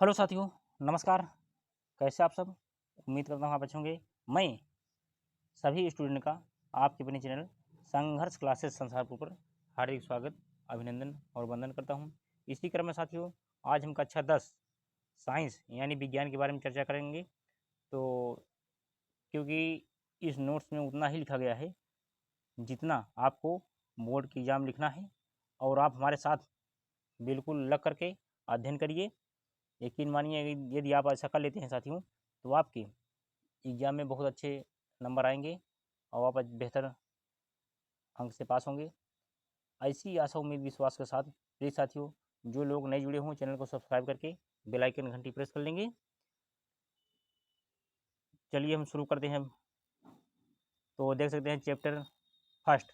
Hello साथियों, नमस्कार। कैसे आप सब? उम्मीद करता हूँ आप अच्छे होंगे। मैं सभी स्टूडेंट का आपके अपने चैनल संघर्ष क्लासेस संसारपुर पर हार्दिक स्वागत, अभिनंदन और वंदन करता हूँ। इसी क्रम में साथियों, आज हम कक्षा 10 साइंस यानी विज्ञान के बारे में चर्चा करेंगे। तो क्योंकि इस नोट्स में उतना ही लिखा गया है जितना आपको बोर्ड की एग्ज़ाम लिखना है, और आप हमारे साथ बिल्कुल लग करके अध्ययन करिए। यकीन मानिए, यदि आप ऐसा कर लेते हैं साथियों, तो आपके एग्ज़ाम में बहुत अच्छे नंबर आएंगे और आप बेहतर अंक से पास होंगे। ऐसी आशा उम्मीद विश्वास के साथ प्लीज़ साथियों, जो लोग नए जुड़े हों चैनल को सब्सक्राइब करके बेल आइकन घंटी प्रेस कर लेंगे। चलिए हम शुरू करते हैं। तो देख सकते हैं चैप्टर फर्स्ट,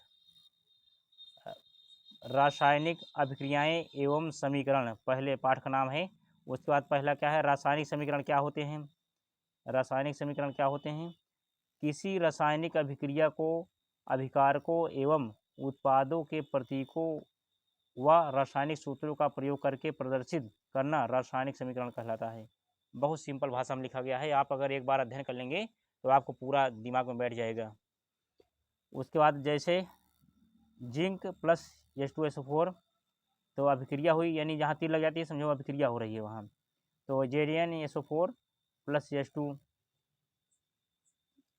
रासायनिक अभिक्रियाएं एवं समीकरण, पहले पाठ का नाम है। उसके बाद पहला क्या है, रासायनिक समीकरण क्या होते हैं। रासायनिक समीकरण क्या होते हैं? किसी रासायनिक अभिक्रिया को अभिकारकों एवं उत्पादों के प्रतीकों व रासायनिक सूत्रों का प्रयोग करके प्रदर्शित करना रासायनिक समीकरण कहलाता है। बहुत सिंपल भाषा में लिखा गया है। आप अगर एक बार अध्ययन कर लेंगे तो आपको पूरा दिमाग में बैठ जाएगा। उसके बाद जैसे जिंक प्लस H2SO4, तो अभिक्रिया हुई, यानी जहाँ तीर लग जाती है समझो अभिक्रिया हो रही है वहाँ। तो JnSO4 प्लस H2।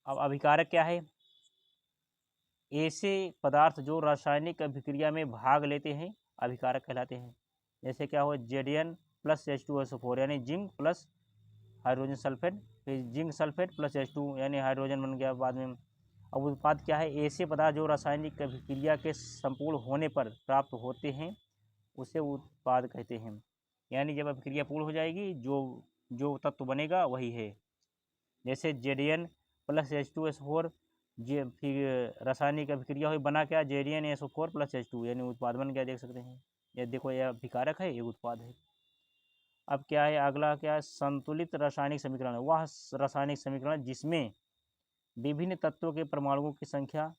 अब अभिकारक क्या है? ऐसे पदार्थ जो रासायनिक अभिक्रिया में भाग लेते हैं अभिकारक कहलाते हैं। जैसे क्या हो, Zn प्लस H2SO4 यानी जिंक प्लस हाइड्रोजन सल्फेट, फिर जिंक सल्फेट प्लस H2 यानी हाइड्रोजन बन गया बाद में। अब उत्पाद क्या है? ऐसे पदार्थ जो रासायनिक अभिक्रिया के संपूर्ण होने पर प्राप्त होते हैं उसे उत्पाद कहते हैं। यानी जब अभिक्रिया पूर्ण हो जाएगी, जो तत्व बनेगा वही है। जैसे Zn प्लस H2SO4, फिर रासायनिक अभिक्रिया हुई, बना क्या? JnSO4 प्लस H2 यानी उत्पाद बन गया। देख सकते हैं, ये देखो, यह अभिकारक है, ये उत्पाद है। अब क्या है अगला? क्या है? संतुलित रासायनिक समीकरण। वह रासायनिक समीकरण जिसमें विभिन्न तत्वों के परमाणुओं की संख्या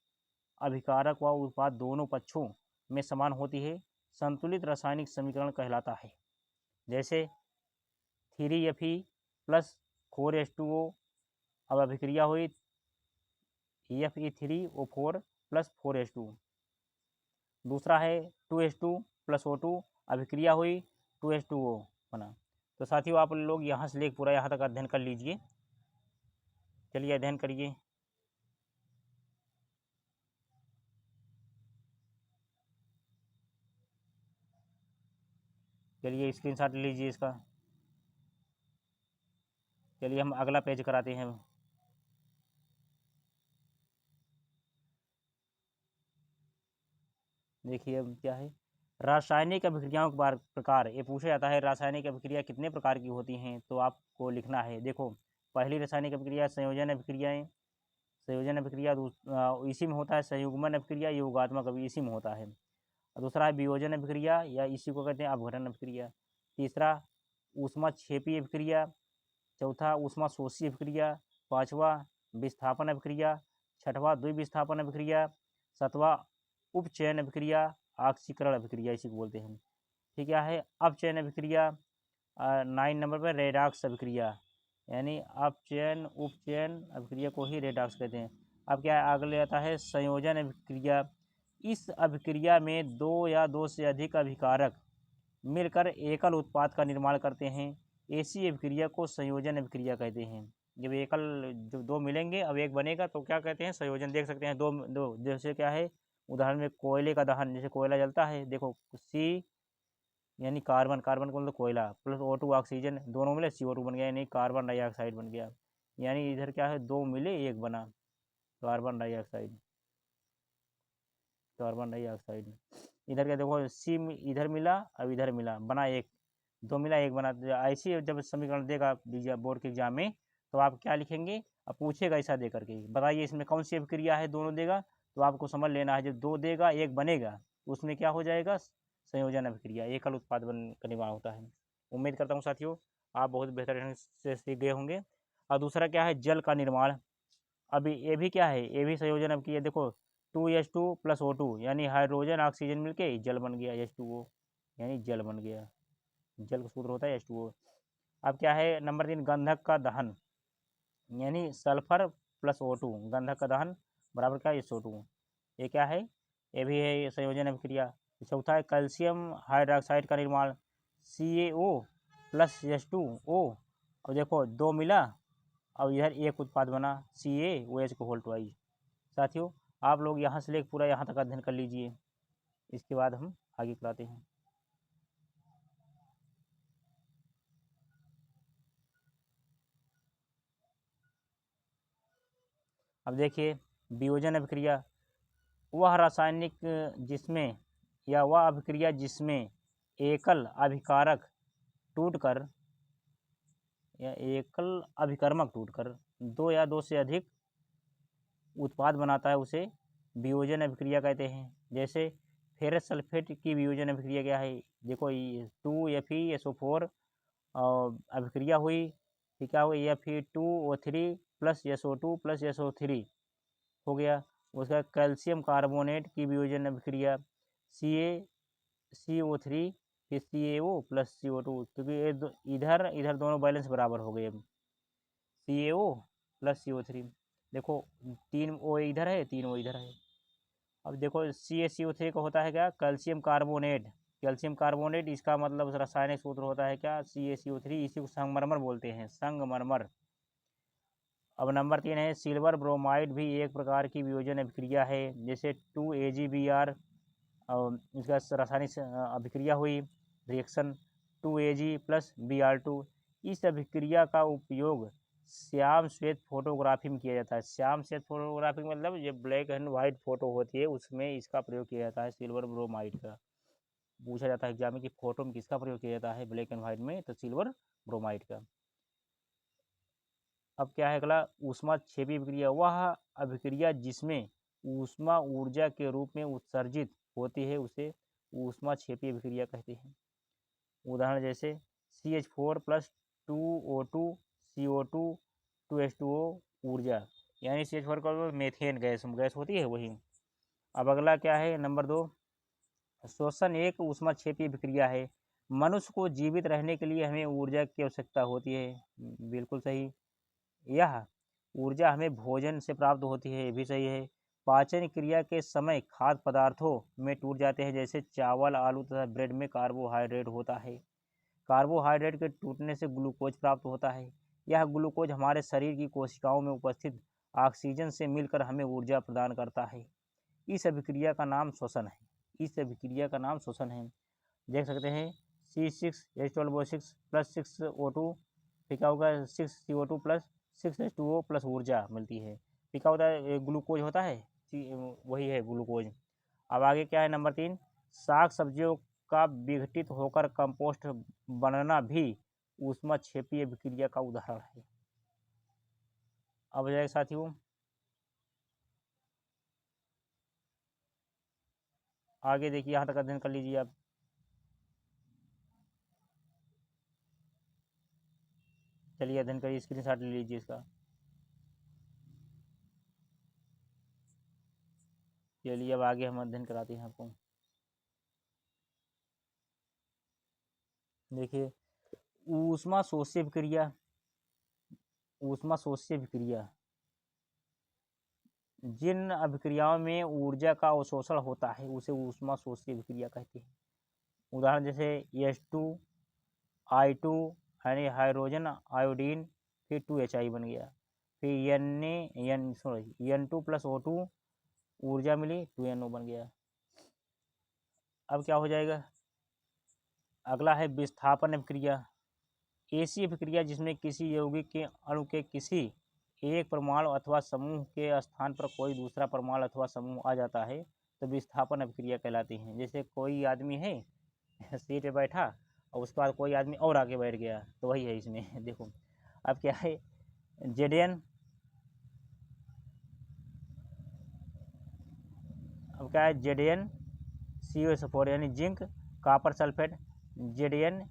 अभिकारक व उत्पाद दोनों पक्षों में समान होती है, संतुलित रासायनिक समीकरण कहलाता है। जैसे 3Fe प्लस 4H2O, अब अभिक्रिया हुई Fe3O4 प्लस 4H2। दूसरा है 2H2 प्लस O2, अभिक्रिया हुई 2H2O बना। तो साथियों, आप लोग यहाँ से लेकर पूरा यहाँ तक अध्ययन कर लीजिए। चलिए अध्ययन करिए। चलिए स्क्रीनशॉट लीजिए इसका। चलिए हम अगला पेज कराते हैं। देखिए अब क्या है, रासायनिक अभिक्रियाओं के प्रकार। ये पूछा जाता है रासायनिक अभिक्रिया कितने प्रकार की होती हैं, तो आपको लिखना है। देखो, पहली रासायनिक अभिक्रिया संयोजन अभिक्रियाएं। संयोजन अभिक्रिया इसी में होता है। संयुग्मन अभिक्रिया योगात्मक अभी इसी में होता है। दूसरा है वियोजन अभिक्रिया, या इसी को कहते हैं अपघटन अभिक्रिया। तीसरा ऊष्मा क्षेपी अभिक्रिया। चौथा ऊष्मा शोषी अभिक्रिया। पाँचवा विस्थापन अभिक्रिया। छठवा द्विविस्थापन अभिक्रिया। सातवां उपचयन अभिक्रिया, ऑक्सीकरण अभिक्रिया इसी को बोलते हैं। ठीक है, अपचयन अभिक्रिया 9 नंबर पर रेडॉक्स अभिक्रिया, यानी अपचयन उपचयन अभिक्रिया को ही रेडॉक्स कहते हैं। अब क्या है अगले आता है संयोजन अभिक्रिया। इस अभिक्रिया में दो या दो से अधिक अभिकारक मिलकर एकल उत्पाद का निर्माण करते हैं। ऐसी अभिक्रिया को संयोजन अभिक्रिया कहते हैं। जब जब दो मिलेंगे अब एक बनेगा तो क्या कहते हैं? संयोजन। देख सकते हैं दो दो, जैसे क्या है उदाहरण में कोयले का दहन, जैसे कोयला जलता है, देखो सी यानी कार्बन, कार्बन को मतलब कोयला, प्लस O2 ऑक्सीजन, दोनों मिले CO2 बन गया, यानी कार्बन डाइऑक्साइड बन गया। यानी इधर क्या है, दो मिले एक बना, कार्बन डाइऑक्साइड, कार्बन डाइऑक्साइड। इधर क्या देखो, सी इधर मिला अब इधर मिला, बना एक, दो मिला एक बना। ऐसी जब समीकरण देगा दीजिए बोर्ड के एग्जाम में, तो आप क्या लिखेंगे? अब पूछेगा ऐसा दे करके, बताइए इसमें कौन सी अभिक्रिया है, दोनों देगा तो आपको समझ लेना है। जब दो देगा एक बनेगा तो उसमें क्या हो जाएगा? संयोजन अभिक्रिया, एकल उत्पाद का निर्माण होता है। उम्मीद करता हूँ साथियों आप बहुत बेहतर ढंग से सीख गए होंगे। और दूसरा क्या है? जल का निर्माण। अभी ये भी क्या है? ये भी संयोजन अभिक्रिया। देखो 2H2 प्लस O2 यानी हाइड्रोजन ऑक्सीजन मिलके जल बन गया, H2O यानी जल बन गया। जल का सूत्र होता है H2O। अब क्या है नंबर 3, गंधक का दहन, यानी सल्फर प्लस O2, गंधक का दहन बराबर क्या SO2, ये क्या है, ये भी है संयोजन अभिक्रिया। चौथा है कैल्शियम हाइड्रोक्साइड का निर्माण, CaO प्लस H2O, और देखो 2 मिला और इधर एक उत्पाद बना CaOH को होल ट्वाइस। साथियों आप लोग यहाँ से लेकर पूरा यहाँ तक अध्ययन कर लीजिए, इसके बाद हम आगे कराते हैं। अब देखिए वियोजन अभिक्रिया, वह रासायनिक जिसमें या वह अभिक्रिया जिसमें एकल अभिकारक टूटकर या एकल अभिकर्मक टूटकर 2 या 2 से अधिक उत्पाद बनाता है उसे वियोजन अभिक्रिया कहते हैं। जैसे फेरस सल्फेट की वियोजन अभिक्रिया क्या है, देखो 2FeSO4 अभिक्रिया हुई, फिर क्या हुई Fe2O3 plus SO2 plus SO3 हो गया। उसका कैल्शियम कार्बोनेट की वियोजन अभिक्रिया CaCO3 फिर CaO प्लस CO2, क्योंकि इधर दोनों बैलेंस बराबर हो गए। अब CaO प्लस CO3, देखो 3 O इधर है 3 O इधर है। अब देखो CaCO3 का होता है क्या, कैल्शियम कार्बोनेट, कैल्शियम कार्बोनेट इसका मतलब रासायनिक सूत्र होता है क्या CaCO3, इसी को संगमरमर बोलते हैं, संगमरमर। अब नंबर 3 है सिल्वर ब्रोमाइड, भी एक प्रकार की वियोजन अभिक्रिया है। जैसे 2AgBr इसका रासायनिक अभिक्रिया हुई, रिएक्शन 2Ag प्लस Br2। इस अभिक्रिया का उपयोग श्याम श्वेत फोटोग्राफी में किया जाता है। श्याम श्वेत फोटोग्राफी मतलब ये ब्लैक एंड वाइट फोटो होती है, उसमें इसका प्रयोग किया जाता है सिल्वर ब्रोमाइड का। पूछा जाता है एग्जाम में कि फोटो में किसका प्रयोग किया जाता है ब्लैक एंड वाइट में, तो सिल्वर ब्रोमाइड का। अब क्या है अगला, ऊष्मा क्षेपी अभिक्रिया, वह अभिक्रिया जिसमें ऊष्मा ऊर्जा के रूप में उत्सर्जित होती है उसे ऊष्मा क्षेपी अभिक्रिया कहते हैं। उदाहरण जैसे CH4 plus 2O2 CO2 2H2O ऊर्जा, यानी CH4 का मेथेन गैस होती है वही। अब अगला क्या है नंबर 2, श्वसन एक ऊष्मा क्षेपी अभिक्रिया है। मनुष्य को जीवित रहने के लिए हमें ऊर्जा की आवश्यकता होती है, बिल्कुल सही। यह ऊर्जा हमें भोजन से प्राप्त होती है, ये भी सही है। पाचन क्रिया के समय खाद्य पदार्थों में टूट जाते हैं, जैसे चावल आलू तथा ब्रेड में कार्बोहाइड्रेट होता है। कार्बोहाइड्रेट के टूटने से ग्लूकोज प्राप्त होता है। यह ग्लूकोज हमारे शरीर की कोशिकाओं में उपस्थित ऑक्सीजन से मिलकर हमें ऊर्जा प्रदान करता है। इस अभिक्रिया का नाम श्वसन है, इस अभिक्रिया का नाम श्वसन है। देख सकते हैं C6H12O6 प्लस 6O2, फिर क्या होगा 6CO2 प्लस 6H2O प्लस ऊर्जा मिलती है। फिर क्या होता है ग्लूकोज होता है, वही है ग्लूकोज। अब आगे क्या है नंबर 3, साग सब्जियों का विघटित होकर कंपोस्ट बनना भी ऊष्मा क्षेपी अभिक्रिया का उदाहरण है। अब जाए साथियों आगे देखिए, यहाँ तक अध्ययन कर लीजिए आप। चलिए अध्ययन करिए, स्क्रीनशॉट ले लीजिए इसका। चलिए अब आगे हम अध्ययन कराते हैं आपको। देखिए ऊष्मा शोष्य अभिक्रिया, ऊष्मा शोष्य अभिक्रिया जिन अभिक्रियाओं में ऊर्जा का अवशोषण होता है उसे ऊष्मा शोष्य अभिक्रिया कहते हैं। उदाहरण जैसे H2I2 यानी हाइड्रोजन आयोडीन, फिर 2Hi बन गया, फिर N2 प्लस O2 ऊर्जा मिली 2NO बन गया। अब क्या हो जाएगा, अगला है विस्थापन अभिक्रिया, ऐसी अभिक्रिया जिसमें किसी यौगिक के अणु के किसी एक परमाणु अथवा समूह के स्थान पर कोई दूसरा परमाणु अथवा समूह आ जाता है तो विस्थापन अभिक्रिया कहलाती है। जैसे कोई आदमी है सीट पे बैठा और उसके बाद कोई आदमी और आगे बैठ गया, तो वही है इसमें देखो। अब क्या है Zn, अब क्या है ZnCO4 यानी जिंक कॉपर सल्फेट, Zn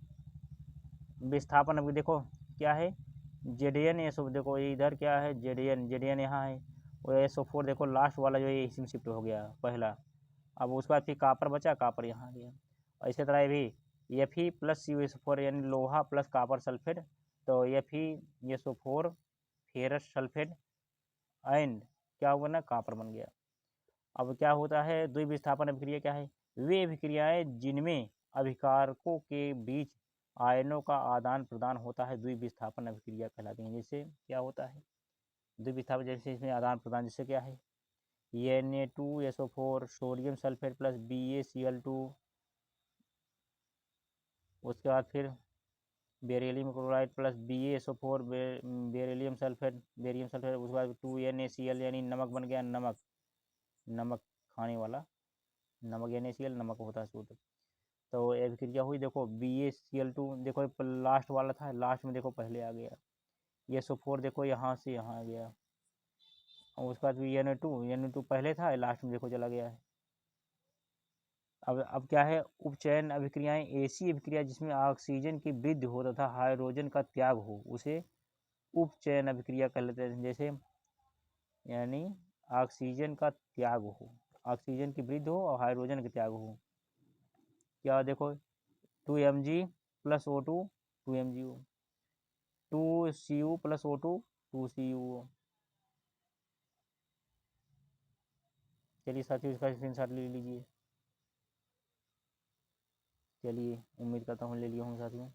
विस्थापन। अभी देखो क्या है Zn ये सब, देखो इधर क्या है Zn यहाँ है, और SO4 देखो लास्ट वाला जो है इसी में शिफ्ट हो गया पहला। अब उसके बाद फिर कॉपर बचा, कॉपर यहाँ आ गया। और इसी तरह भी Fe+CuSO4 यानी लोहा प्लस कॉपर सल्फेट, तो FeSO4 फेरस सल्फेट एंड क्या हुआ ना, कॉपर बन गया। अब क्या होता है द्विविस्थापन अभिक्रिया क्या है? वे अभिक्रियाएं जिनमें अभिकारकों के बीच आयनों का आदान प्रदान होता है द्विविस्थापन अभिक्रिया कहलाती हैं। जैसे क्या होता है द्विविस्थापन, जैसे इसमें आदान प्रदान, जैसे क्या है Na2SO4 sodium sulphate plus BaCl2, उसके बाद फिर beryllium chloride plus BaSO4 beryllium sulphate, उसके बाद 2NaCl यानी नमक बन गया, नमक खाने वाला नमक, NaCl नमक होता है शुद्ध। तो अभिक्रिया हुई, देखो BaCl2 देखो लास्ट वाला था, लास्ट में देखो पहले आ गया, SO4 देखो यहाँ से यहाँ आ गया, और उसके बाद Na2 पहले था, लास्ट में देखो चला गया है। अब क्या है उपचयन अभिक्रियाएं, ऐसी अभिक्रिया जिसमें ऑक्सीजन की वृद्धि हो तथा हाइड्रोजन का त्याग हो उसे उपचयन अभिक्रिया कह लेते हैं। जैसे यानी ऑक्सीजन का त्याग हो, ऑक्सीजन की वृद्धि हो और हाइड्रोजन का त्याग हो। क्या देखो 2Mg plus O2 2MgO, 2Cu plus O2 2CuO। चलिए साथियों इसका स्क्रीनशॉट ले लीजिए। चलिए उम्मीद करता हूँ ले लिया हूँ साथियों।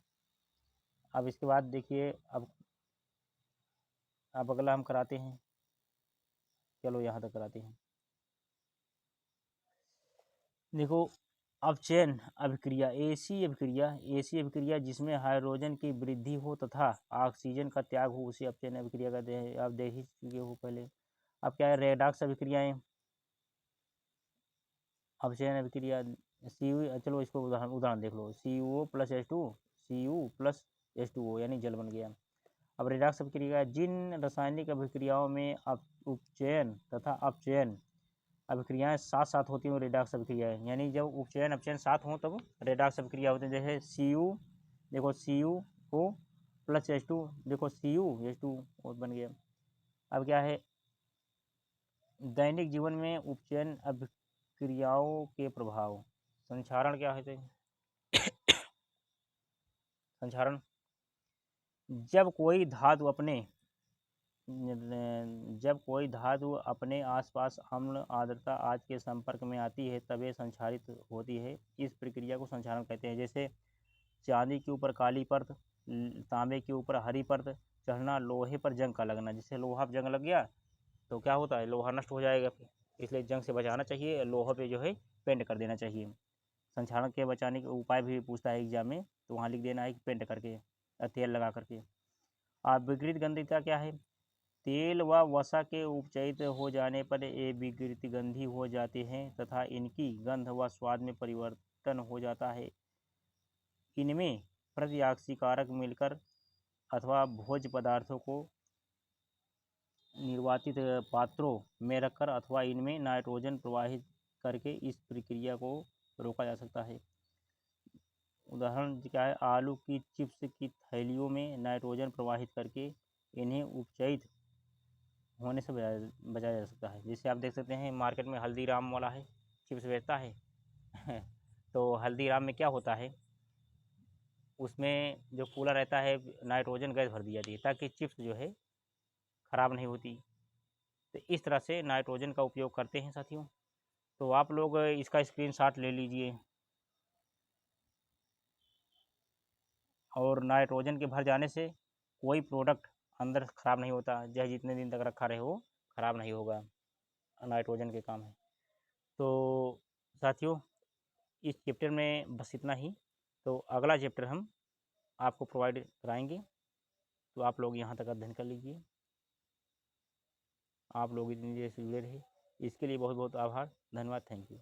अब इसके बाद देखिए, अब अगला हम कराते हैं, चलो यहाँ तक कराते हैं। देखो अपचयन अभिक्रिया, ऐसी अभिक्रिया जिसमें हाइड्रोजन की वृद्धि हो तथा ऑक्सीजन का त्याग हो उसे अपचयन अभिक्रिया कहते हैं। आप देख ही चुके हो पहले। अब क्या है रेडॉक्स अभिक्रियाएं, अपचयन अभिक्रिया चलो इसको उदाहरण देख लो, CuO plus H2 Cu plus H2O यानी जल बन गया। अब रेडॉक्स अभिक्रिया, जिन रासायनिक अभिक्रियाओं में उपचयन तथा अपचयन अभिक्रियाएं साथ साथ होती हैं रेडॉक्स अभिक्रियाएं, यानी जब उपचयन अपचयन साथ हों तब रेडॉक्स अभिक्रिया होती है। जैसे Cu देखो CuO प्लस H2 देखो Cu H2O बन गया। अब क्या है दैनिक जीवन में उपचयन अभिक्रियाओं के प्रभाव, संक्षारण क्या है संक्षारण, जब कोई धातु अपने आसपास अम्ल आर्द्रता आज के संपर्क में आती है तब ये संक्षारित होती है। इस प्रक्रिया को संक्षारण कहते हैं। जैसे चांदी के ऊपर काली परत, तांबे के ऊपर हरी परत चढ़ना, लोहे पर जंग का लगना। जैसे लोहा पर जंग लग गया तो क्या होता है लोहा नष्ट हो जाएगा, इसलिए जंग से बचाना चाहिए, लोहा पे जो है पेंट कर देना चाहिए। संक्षारण के बचाने के उपाय भी पूछता है एग्जाम में, तो वहाँ लिख देना है कि पेंट करके, तेल लगा करके। अब विकृत गंधिता क्या है, तेल व वसा के उपचयित हो जाने पर ये विकृत गंधी हो जाते हैं तथा इनकी गंध व स्वाद में परिवर्तन हो जाता है। इनमें प्रतिऑक्सीकारक मिलकर अथवा भोज्य पदार्थों को निर्वातित पात्रों में रखकर अथवा इनमें नाइट्रोजन प्रवाहित करके इस प्रक्रिया को रोका जा सकता है। उदाहरण क्या है आलू की चिप्स की थैलियों में नाइट्रोजन प्रवाहित करके इन्हें उपचयित होने से बचाया जा सकता है। जैसे आप देख सकते हैं मार्केट में हल्दीराम वाला है चिप्स बेचता है तो हल्दीराम में क्या होता है उसमें जो कूलर रहता है नाइट्रोजन गैस भर दी जाती है ताकि चिप्स जो है ख़राब नहीं होती। तो इस तरह से नाइट्रोजन का उपयोग करते हैं साथियों। तो आप लोग इसका स्क्रीनशॉट ले लीजिए। और नाइट्रोजन के भर जाने से कोई प्रोडक्ट अंदर ख़राब नहीं होता, चाहे जितने दिन तक रखा रहे वो ख़राब नहीं होगा, नाइट्रोजन के काम है। तो साथियों इस चैप्टर में बस इतना ही, तो अगला चैप्टर हम आपको प्रोवाइड कराएंगे, तो आप लोग यहाँ तक अध्ययन कर लीजिए। आप लोग इतनी देर से जुड़े रहे इसके लिए बहुत बहुत आभार, धन्यवाद, थैंक यू।